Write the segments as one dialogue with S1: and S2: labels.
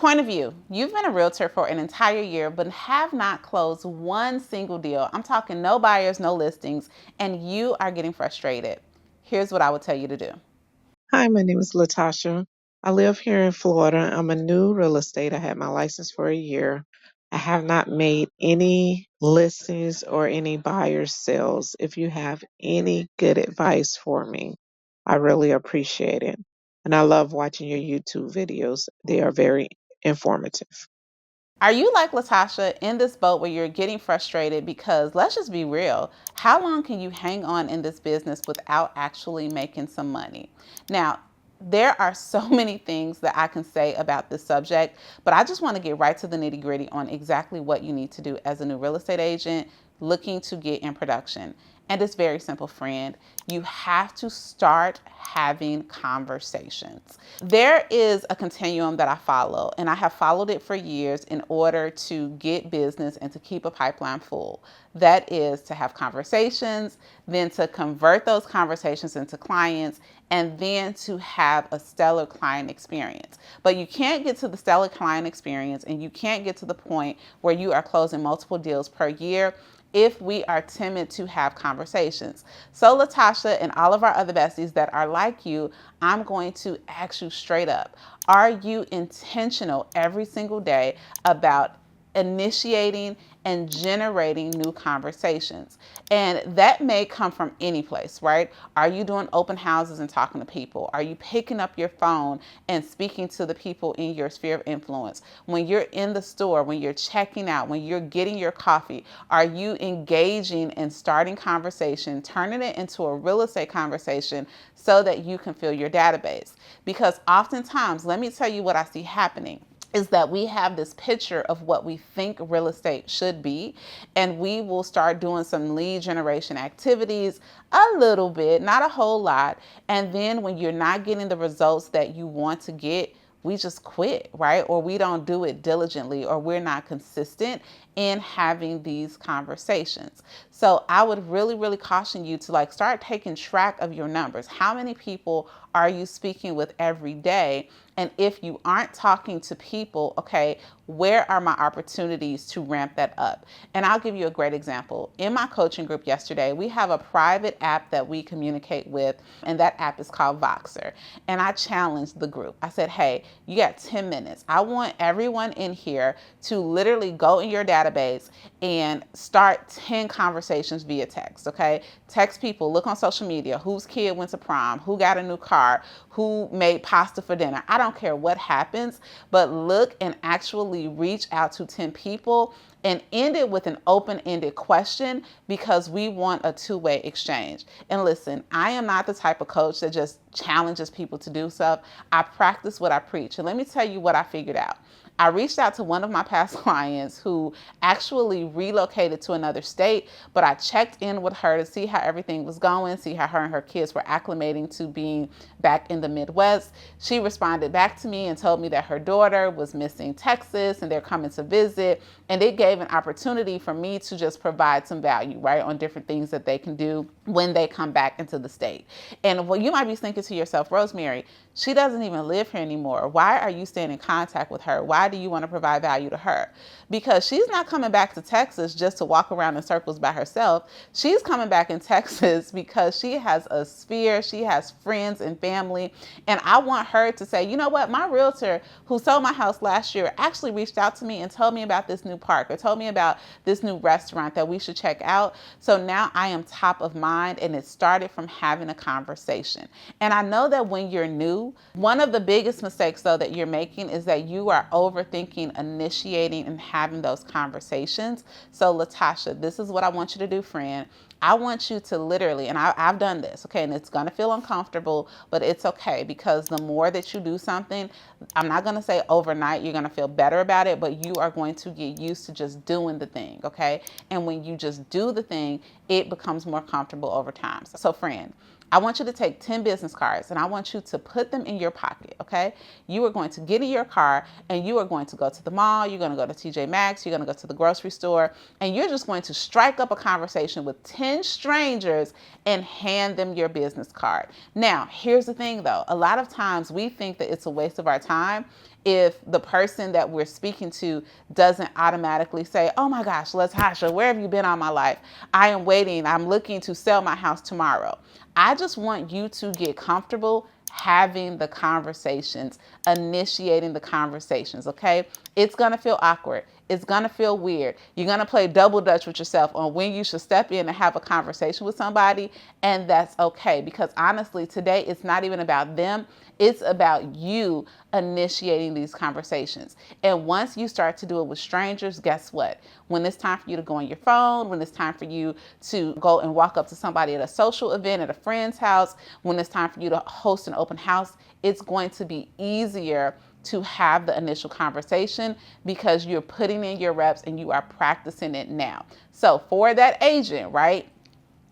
S1: Point of view, you've been a realtor for an entire year but have not closed one single deal. I'm talking no buyers, no listings, and you are getting frustrated. Here's what I would tell you to do.
S2: Hi, my name is Latasha. I live here in Florida. I'm a new real estate. I had my license for a year. I have not made any listings or any buyer sales. If you have any good advice for me, I really appreciate it. And I love watching your YouTube videos. They are very informative.
S1: Are you like Latasha in this boat where you're getting frustrated because let's just be real, how long can you hang on in this business without actually making some money? Now, there are so many things that I can say about this subject, but I just want to get right to the nitty gritty on exactly what you need to do as a new real estate agent looking to get in production. And it's very simple, friend. You have to start having conversations. There is a continuum that I follow, and I have followed it for years in order to get business and to keep a pipeline full. That is to have conversations, then to convert those conversations into clients, and then to have a stellar client experience. But you can't get to the stellar client experience and you can't get to the point where you are closing multiple deals per year if we are timid to have conversations. So Latasha and all of our other besties that are like you, I'm going to ask you straight up, are you intentional every single day about initiating and generating new conversations? And that may come from any place, right? Are you doing open houses and talking to people? Are you picking up your phone and speaking to the people in your sphere of influence? When you're in the store, when you're checking out, when you're getting your coffee, are you engaging and starting conversation, turning it into a real estate conversation so that you can fill your database? Because oftentimes, let me tell you what I see happening is that we have this picture of what we think real estate should be, and we will start doing some lead generation activities a little bit, not a whole lot. And then when you're not getting the results that you want to get, we just quit, right? Or we don't do it diligently, or we're not consistent in having these conversations. So I would really, really caution you to start taking track of your numbers. How many people are you speaking with every day? And if you aren't talking to people, okay, where are my opportunities to ramp that up? And I'll give you a great example. In my coaching group yesterday, we have a private app that we communicate with, and that app is called Voxer. And I challenged the group. I said, hey, you got 10 minutes. I want everyone in here to literally go in your database and start 10 conversations via text, okay? Text people, look on social media, whose kid went to prom, who got a new car, who made pasta for dinner. I don't care what happens, but look and actually reach out to 10 people and end it with an open-ended question, because we want a two-way exchange. And listen, I am not the type of coach that just challenges people to do stuff. I practice what I preach. And let me tell you what I figured out. I reached out to one of my past clients who actually relocated to another state, but I checked in with her to see how everything was going, see how her and her kids were acclimating to being back in the Midwest. She responded back to me and told me that her daughter was missing Texas and they're coming to visit. And it gave an opportunity for me to just provide some value, right, on different things that they can do when they come back into the state. And you might be thinking to yourself, Rosemary, she doesn't even live here anymore. Why are you staying in contact with her? Why do you want to provide value to her? Because she's not coming back to Texas just to walk around in circles by herself. She's coming back in Texas because she has a sphere, she has friends and family. And I want her to say, you know what, my realtor who sold my house last year actually reached out to me and told me about this new park, or told me about this new restaurant that we should check out. So now I am top of mind, and it started from having a conversation. And I know that when you're new, one of the biggest mistakes though that you're making is that you are overthinking initiating and having those conversations. So Latasha, this is what I want you to do, friend. I want you to literally, and I've done this, okay, and it's going to feel uncomfortable, but it's okay, because the more that you do something, I'm not going to say overnight you're going to feel better about it, but you are going to get used to just doing the thing, okay? And when you just do the thing, it becomes more comfortable over time. So friend, I want you to take 10 business cards and I want you to put them in your pocket, okay? You are going to get in your car and you are going to go to the mall, you're going to go to TJ Maxx, you're going to go to the grocery store, and you're just going to strike up a conversation with 10 strangers and hand them your business card. Now, here's the thing though. A lot of times we think that it's a waste of our time, if the person that we're speaking to doesn't automatically say, oh my gosh, Latasha, where have you been all my life? I am waiting. I'm looking to sell my house tomorrow. I just want you to get comfortable having the conversations, initiating the conversations, okay? It's gonna feel awkward. It's gonna feel weird. You're gonna play double dutch with yourself on when you should step in and have a conversation with somebody, and that's okay, because honestly, today it's not even about them. It's about you initiating these conversations. And once you start to do it with strangers, guess what? When it's time for you to go on your phone, when it's time for you to go and walk up to somebody at a social event, at a friend's house, when it's time for you to host an open house, it's going to be easier to have the initial conversation because you're putting in your reps and you are practicing it now. So for that agent, right?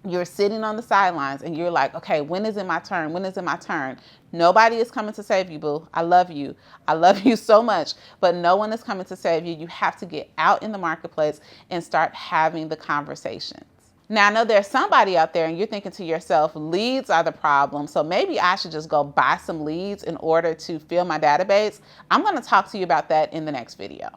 S1: You're sitting on the sidelines and you're like, okay, when is it my turn? When is it my turn? Nobody is coming to save you, boo. I love you. I love you so much, but no one is coming to save you. You have to get out in the marketplace and start having the conversations. Now, I know there's somebody out there and you're thinking to yourself, leads are the problem. So maybe I should just go buy some leads in order to fill my database. I'm going to talk to you about that in the next video.